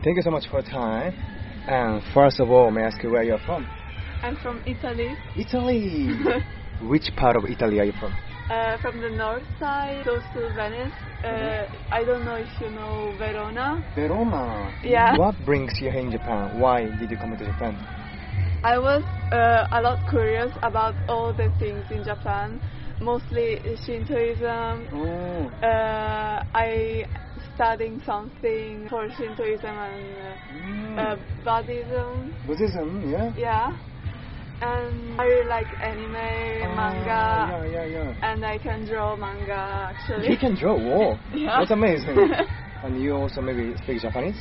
Thank you so much for your time. And first of all, may I ask you where you're from? I'm from Italy. Italy. Which part of Italy are you from? From the north side, close to Venice. I don't know if you know Verona. Verona. Yeah. What brings you here in Japan? Why did you come to Japan? I was a lot curious about all the things in Japan, mostly Shintoism. Oh. I studying something for Shintoism and Buddhism. Buddhism, yeah? Yeah. And I really like anime, manga, Yeah. and I can draw manga actually. You can draw? Whoa. Yeah. That's amazing. And you also maybe speak Japanese?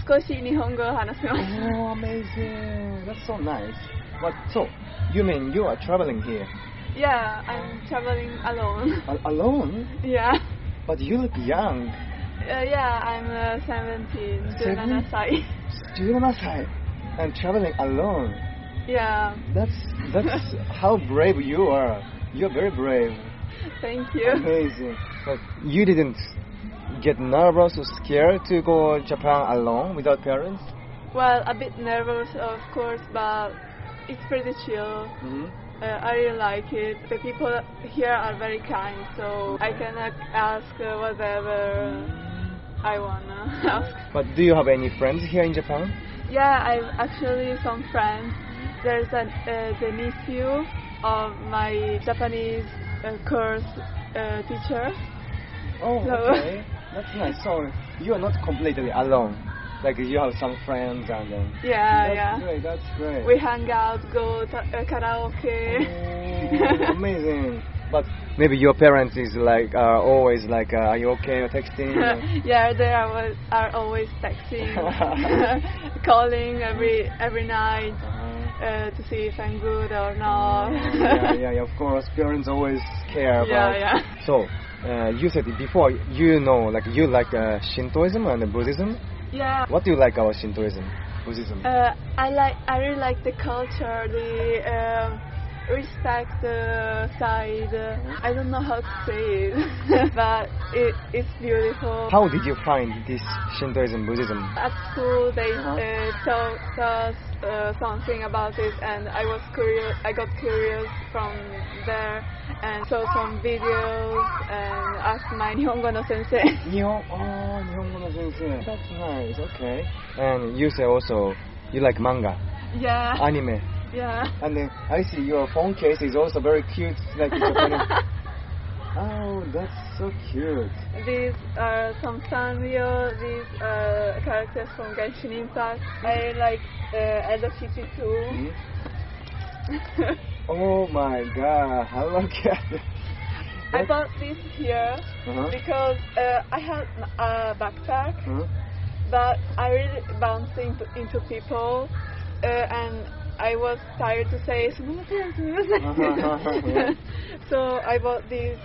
少し日本語を話せます。Oh, amazing. That's so nice. But so, you mean you are traveling here? Yeah, I'm traveling alone. Alone? Yeah. But you look young. Yeah, I'm 17, 17歳. 17歳 and traveling alone. Yeah. That's how brave you are. You're very brave. Thank you. Amazing. But you didn't get nervous or scared to go Japan alone without parents? Well, a bit nervous, of course, but it's pretty chill. Mm-hmm. I really like it. The people here are very kind, so I can ask whatever I wanna ask. But do you have any friends here in Japan? Yeah, I've actually some friends. There's the nephew of my Japanese course teacher. Oh, So okay. That's nice. So you are not completely alone. Like you have some friends and then. Yeah. That's great. We hang out, go karaoke. Oh, amazing. But maybe your parents are always like, are you okay? Or texting? Yeah, they are always texting, calling every night to see if I'm good or not. Yeah. Of course, parents always care about. Yeah. So you said before you like Shintoism and Buddhism. Yeah. What do you like about Shintoism, Buddhism? I really like the culture, the respect side. I don't know how to say it, but it's beautiful. How did you find this Shintoism, Buddhism? At school, they taught us something about it, and I got curious from there and saw some videos and asked my 日本語の先生. 日本語の先生. That's nice. Okay. And you say also you like manga, Yeah. anime. Yeah. And then I see your phone case is also very cute, like Japanese. Oh, that's so cute. These are some Sanrio, these characters from Genshin Impact. I like Edo City too. Mm-hmm. Oh my god, how lucky are you? I bought this here because I had a backpack, but I really bounced into people and I was tired to say sumimasen. So I bought this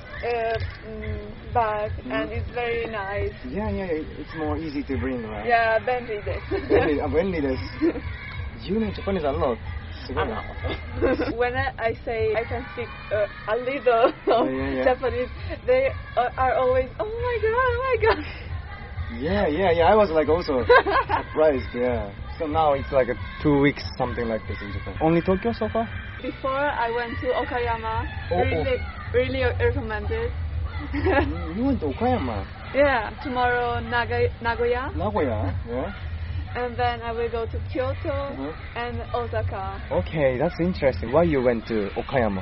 bag and it's very nice. Yeah, it's more easy to bring, right? Yeah, bendy desu. Bendy desu. You know Japanese a lot. When I say I can speak a little of Japanese, they are always, oh my god. Yeah, I was like also surprised, yeah. So now it's like 2 weeks, something like this in Japan. Only Tokyo so far? Before I went to Okayama, really recommended. You went to Okayama? Yeah, tomorrow Nagoya. Nagoya, yeah. And then I will go to Kyoto and Osaka. Okay, that's interesting. Why you went to Okayama?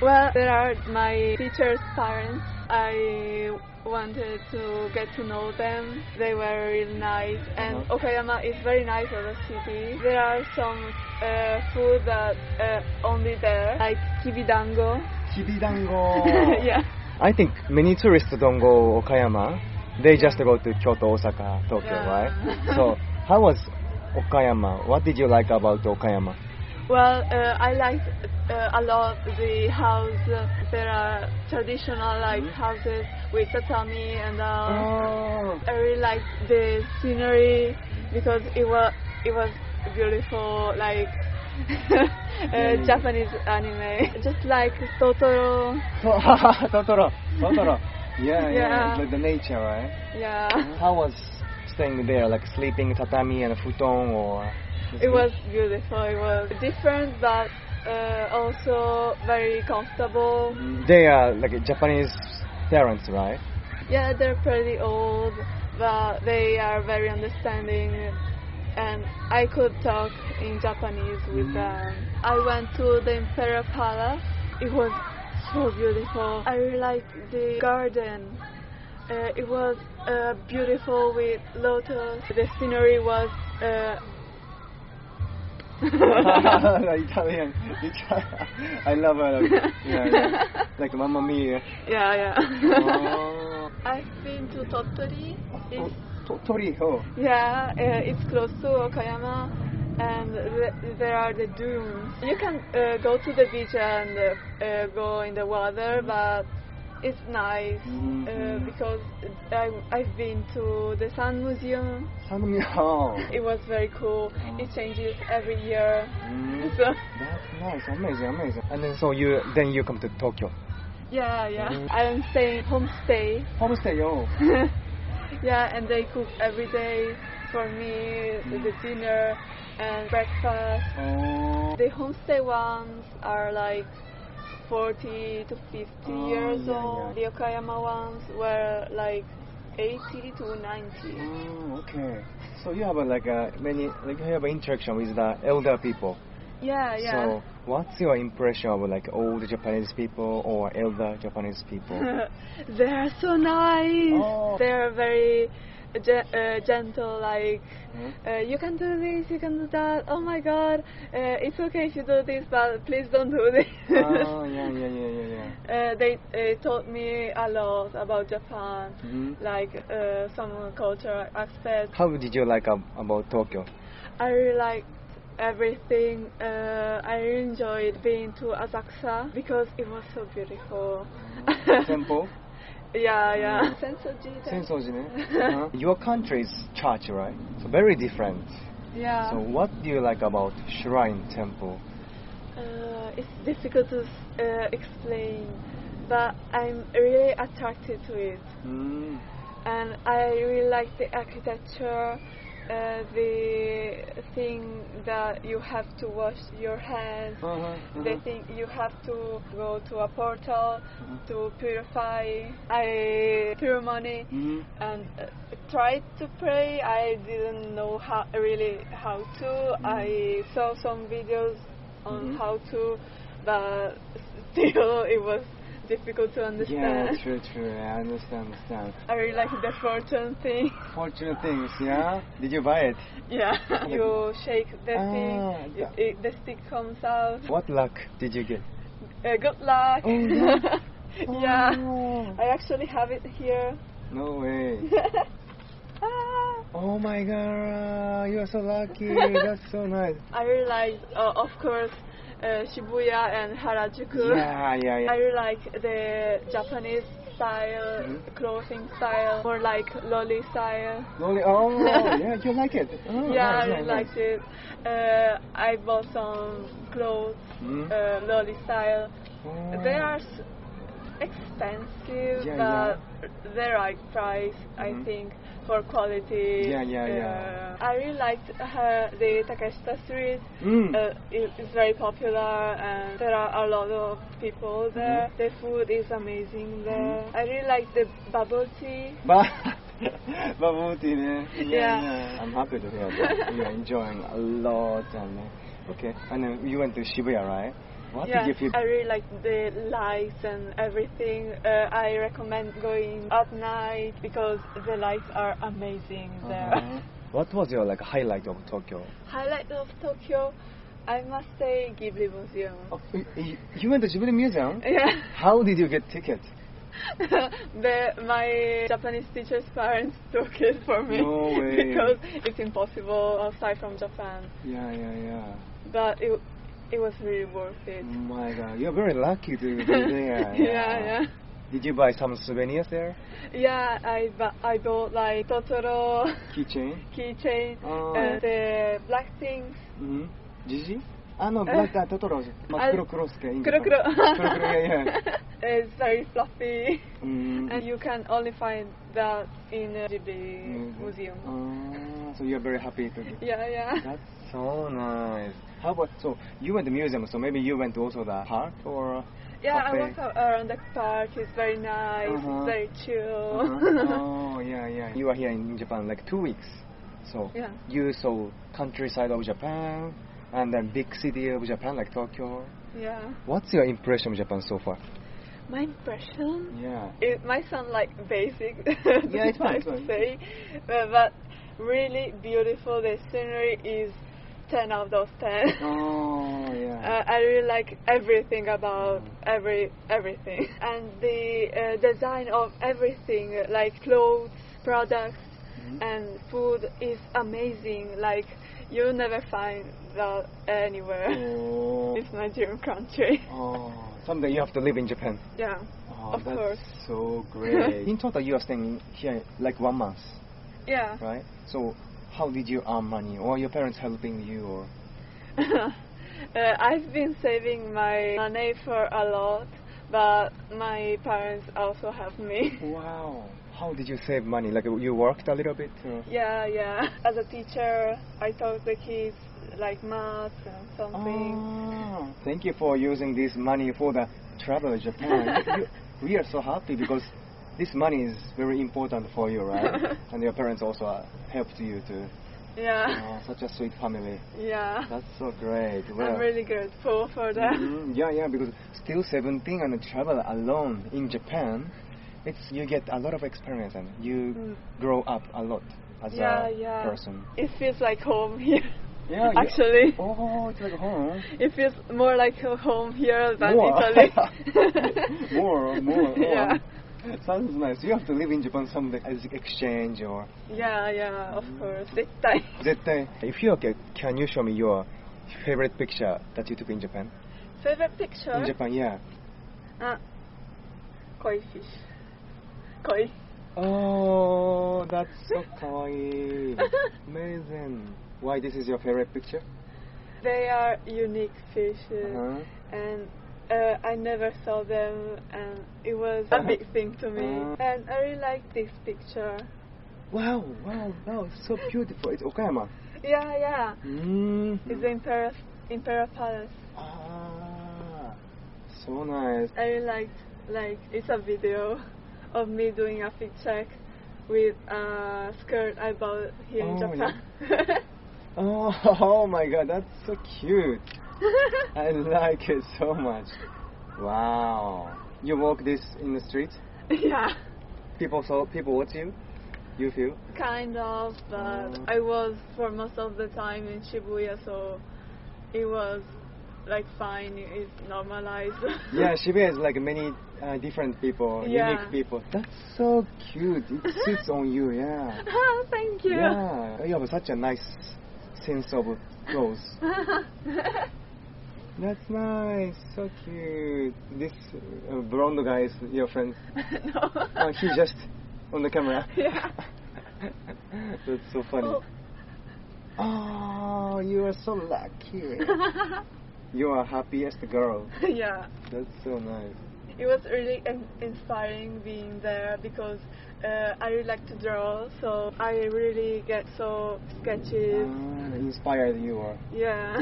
Well, there are my teacher's parents. I wanted to get to know them. They were really nice. And Okayama is very nice as a city. There are some food that only there, like kibidango. Kibidango. Yeah. I think many tourists don't go Okayama. They just go to Kyoto, Osaka, Tokyo, right? So, how was Okayama? What did you like about Okayama? Well, I liked a lot the house. There are traditional houses with tatami and all. I really liked the scenery because it was beautiful, like Japanese anime, just like Totoro. Totoro. Yeah, like the nature, right? Yeah. How was staying there, like sleeping tatami and futon or? It was beautiful. It was different, but also very comfortable. They are like Japanese parents, right? Yeah, they're pretty old, but they are very understanding, and I could talk in Japanese with them. I went to the Imperial Palace. It was so beautiful. I really liked the garden. It was beautiful with lotus. The scenery was Italian. I love it. Yeah. Like Mamma Mia. Yeah. Oh. I've been to Tottori. Tottori. Oh. Yeah, it's close to Okayama, and there are the dunes. You can go to the beach and go in the water, but it's nice because I've been to the Sun Museum. It was very cool. It changes every year. So. That's nice, amazing. And then so you come to Tokyo. Yeah. I'm staying homestay. Homestay, oh. Yeah, and they cook every day for me the dinner and breakfast. Oh. The homestay ones are like 40 to 50 years old. The Okayama ones were like 80 to 90. Oh, okay. So you have you have an interaction with the elder people. Yeah. So what's your impression of like old Japanese people or elder Japanese people? They are so nice. Oh. They are very gentle, like you can do this, you can do that. Oh my God, it's okay if you do this, but please don't do this. Oh, yeah. They taught me a lot about Japan, like some cultural aspects. How did you like about Tokyo? I really liked everything. I really enjoyed being to Asakusa because it was so beautiful. Temple? Yeah. Sensoji. Your country's church, right? So very different. Yeah. So what do you like about shrine temple? It's difficult to explain, but I'm really attracted to it. And I really like the architecture, the thing that you have to wash your hands, the thing you have to go to a portal to purify. I threw money and tried to pray. I didn't know how to. I saw some videos on how to, but still it was difficult to understand. Yeah, true. I understand. I really like the fortune thing. Fortune things, yeah? Did you buy it? Yeah. You shake the thing, the stick comes out. What luck did you get? Good luck. Oh, yeah? Yeah. Oh. I actually have it here. No way. Oh my God, you are so lucky. That's so nice. I really like, of course, Shibuya and Harajuku. Yeah. I really like the Japanese style, clothing style, more like lolly style. Lolly, oh, yeah, you like it? Oh, yeah, nice, I really liked it. I bought some clothes, lolly style. Oh. They are expensive, but the right price, I think, for quality. Yeah. I really liked the Takeshita Street. It's very popular, and there are a lot of people there. The food is amazing there. I really like the bubble tea. Bubble tea, yeah. I'm happy to hear that. You're enjoying a lot. Okay, and then you went to Shibuya, right? What did you feel? I really like the lights and everything. I recommend going at night because the lights are amazing there. What was your highlight of Tokyo? Highlight of Tokyo, I must say Ghibli Museum. Oh, you went to Ghibli Museum? Yeah. How did you get tickets? My Japanese teacher's parents took it for me. No way. Because it's impossible outside from Japan. Yeah. But it was really worth it. Oh my God, you're very lucky to be there. Yeah. Did you buy some souvenirs there? Yeah, I bought like Totoro keychain, and the black things. Gigi? like that, Totoro. It's very fluffy, and you can only find that in Ghibli Museum. So you're very happy to. Yeah. That's so nice. How about you went to the museum? So maybe you went to also the park or. Yeah, cafe? I walked around the park. It's very nice. It's very chill. Oh yeah. You are here in Japan like 2 weeks. So you saw countryside of Japan and then big city of Japan like Tokyo. Yeah. What's your impression of Japan so far? My impression? Yeah. It might sound like basic. Yeah, it's fine. To say, but really beautiful. The scenery is 10 out of 10. Oh yeah. I really like everything about everything, and the design of everything, like clothes, products, and food is amazing. Like you'll never find that anywhere. Oh. It's my dream country. Oh, someday you have to live in Japan. Yeah, of that's course. So great. In total, you are staying here like 1 month. Yeah. Right. So, how did you earn money, or your parents helping you, or? I've been saving my money for a lot, but my parents also helped me. Wow. How did you save money? Like you worked a little bit? Yeah. As a teacher, I taught the kids like math and something. Oh, thank you for using this money for the travel to Japan. We are so happy because this money is very important for you, right? And your parents also helped you too. Yeah. Such a sweet family. Yeah. That's so great. Well, I'm really grateful for that. Yeah, because still 17 and travel alone in Japan, you get a lot of experience and you grow up a lot as a person. It feels like home here. Yeah, actually. Oh, it's like home. It feels more like home here than more. Italy. more. Yeah. Sounds nice. You have to live in Japan someday as exchange or. Yeah, of course. 絶対. If you're okay, can you show me your favorite picture that you took in Japan? Favorite picture? In Japan, yeah. Koi fish. Koi. Oh, that's so kawaii. Amazing. Why this is your favorite picture? They are unique fishes, and I never saw them, and it was a big thing to me. And I really like this picture. Wow, so beautiful. It's Okayama. Yeah. It's the Imperial Palace. So nice. I really liked, it's a video of me doing a fit check with a skirt I bought here in Japan. Yeah. Oh my god, that's so cute. I like it so much. Wow. You walk this in the street? Yeah. People watch you? You feel? Kind of, but I was for most of the time in Shibuya, so it was like fine, it's normalized. Yeah, Shibuya is like many different people, unique people. That's so cute. It sits on you, yeah. Thank you. Yeah, you have such a nice sense of clothes. That's nice, so cute. This blonde guy is your friend? No. He's just on the camera. Yeah. That's so funny. Oh, you are so lucky. You are happiest girl. Yeah. That's so nice. It was really inspiring being there because I really like to draw, so I really get so sketches. Inspired you are. Yeah.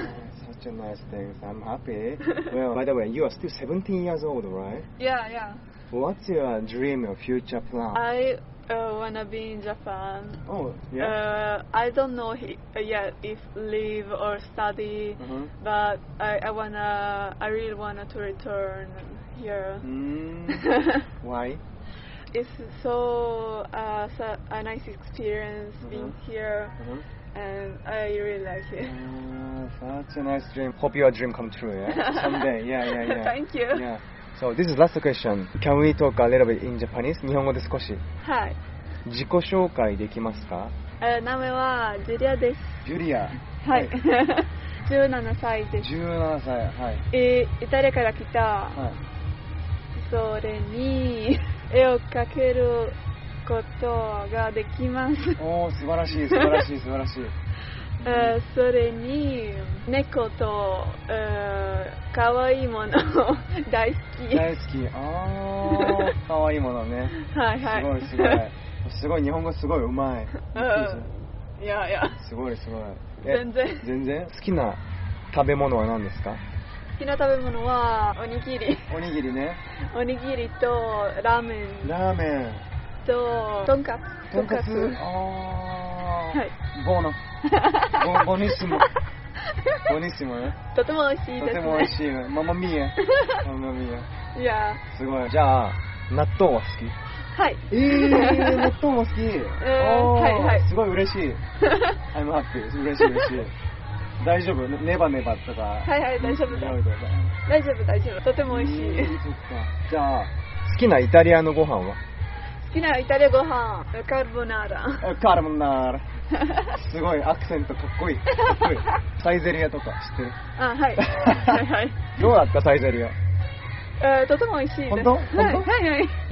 Such a nice thing. I'm happy. Well, by the way, you are still 17 years old, right? Yeah. What's your dream or future plan? I wanna be in Japan. Oh, yeah. I don't know yet if live or study, but I really wanna to return here. Why? It's so a nice experience being here, and I really like it. Such a nice dream. Hope your dream come true, yeah? Someday, yeah. Thank you. Yeah. So this is last question. Can we talk a little bit in Japanese? 日本語で少し。はい。自己紹介できますか？名前はジュリアです。ジュリア。はい。17歳です。17歳、はい。イタリアから来た。はい。それに絵を描けることができます。おー、素晴らしい。それに猫と可愛いもの大好き。大好き。可愛いものね。はいはい。すごいすごい。すごい日本語すごいうまい。いやいや。すごいすごい。全然好きな食べ物は何ですか？好きな食べ物はおにぎり。おにぎりね。おにぎりとラーメン。ラーメン。ととんかつ。とんかつ。はい。ボニッシモ。ボニッシモね。とても美味しいですね。とても美味しい。ママミエ。いや。すごい。じゃあ納豆は好き？はい。納豆も好き。はいはい。すごい嬉しい。I'm happy。嬉しい。大丈夫？ネバネバとか。はいはい、大丈夫。大丈夫。とても美味しい。そっか。じゃあ好きなイタリアのご飯は？好きなイタリアご飯、カルボナーラ。カルボナーラ。すごいアクセントかっこいい。サイゼリヤとか知ってる？はい。どうだったサイゼリヤ？とても美味しいです。本当？はい。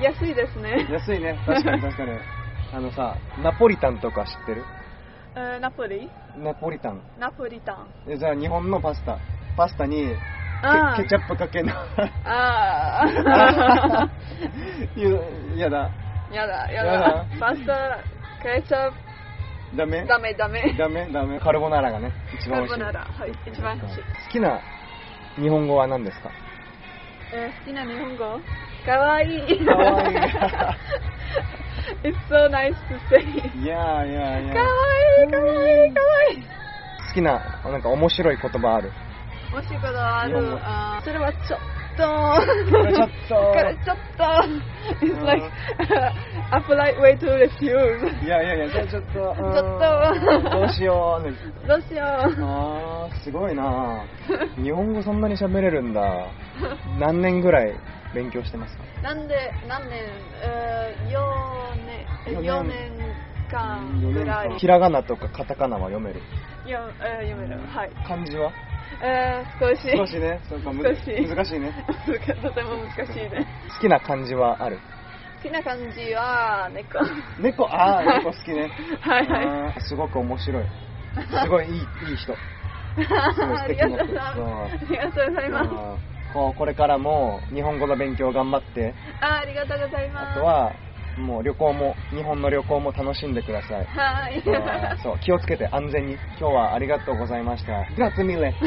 安いですね。安いね。確かに。さ、ナポリタンとか知ってる？ナポリタン。じゃあ日本のパスタにケチャップかけな。やだ。パスタケチャップダメ。カルボナーラがね一番美味しい。カルボナーラ、はい、一番美味しい。好きな日本語は何ですか？好きな日本語？かわいい。It's so nice to say. いや。かわいい。好きななんか面白い言葉ある？面白い言葉ある。それはちょっと。It's like a polite way to refuse. いや、じゃあちょっと。どうしよう。すごいな。日本語そんなに喋れるんだ。何年ぐらい勉強してますか？何年4年間ぐらい。ひらがなとかカタカナは読める？読める。はい。漢字は？少しね。難しいね。とても難しいね。好きな漢字はある？好きな漢字は猫。猫好きね。はい。すごく面白い。すごいいい人。ありがとうございます。これからも日本語の勉強頑張って。ありがとうございます。あとはもう日本の旅行も楽しんでください。はい。そう気をつけて安全に。今日はありがとうございました。グラッツミレ。こ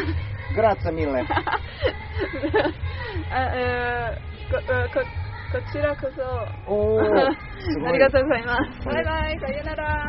ちらこそ。ありがとうございます。バイバイ、さよなら。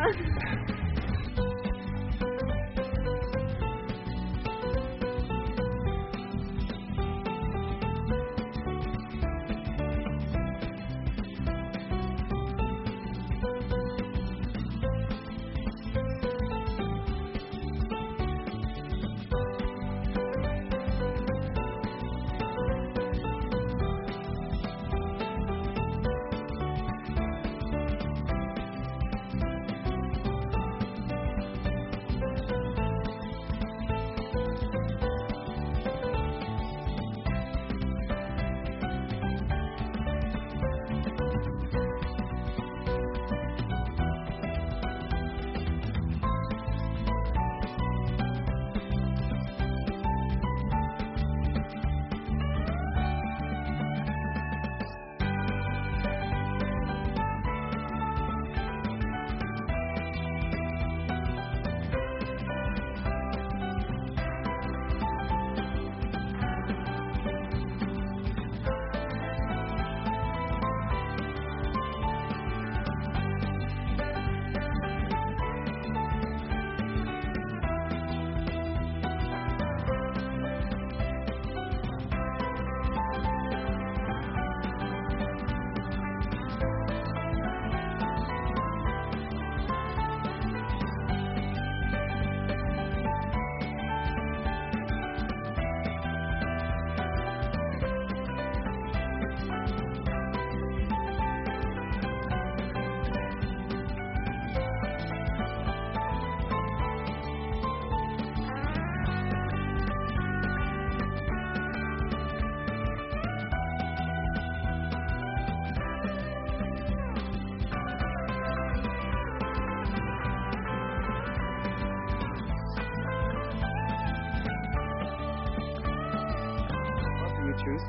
choose.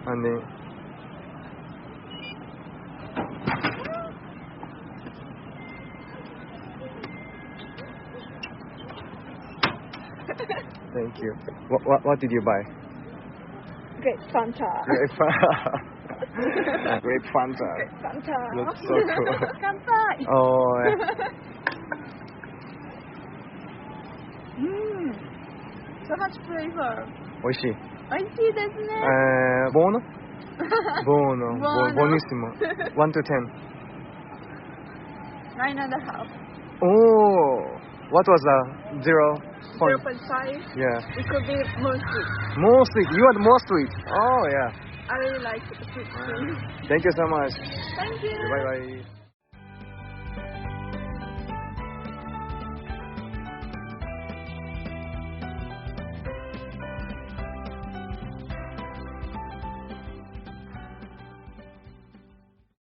And then thank you. What did you buy? Great Fanta. Grape Fanta. Grape Fanta. Great Fanta. Looks so cool. Kanpai. Oh, yeah. So much flavor. 美味しい。美味しいですね。Buono? Buono. Buonissimo. 1 to 10. 9.5. Oh, what was the 0 point? 0.5. Yeah. It could be more sweet. More sweet. You are more sweet. Oh, yeah. I really like sweet things. Thank you so much. Thank you. Bye bye.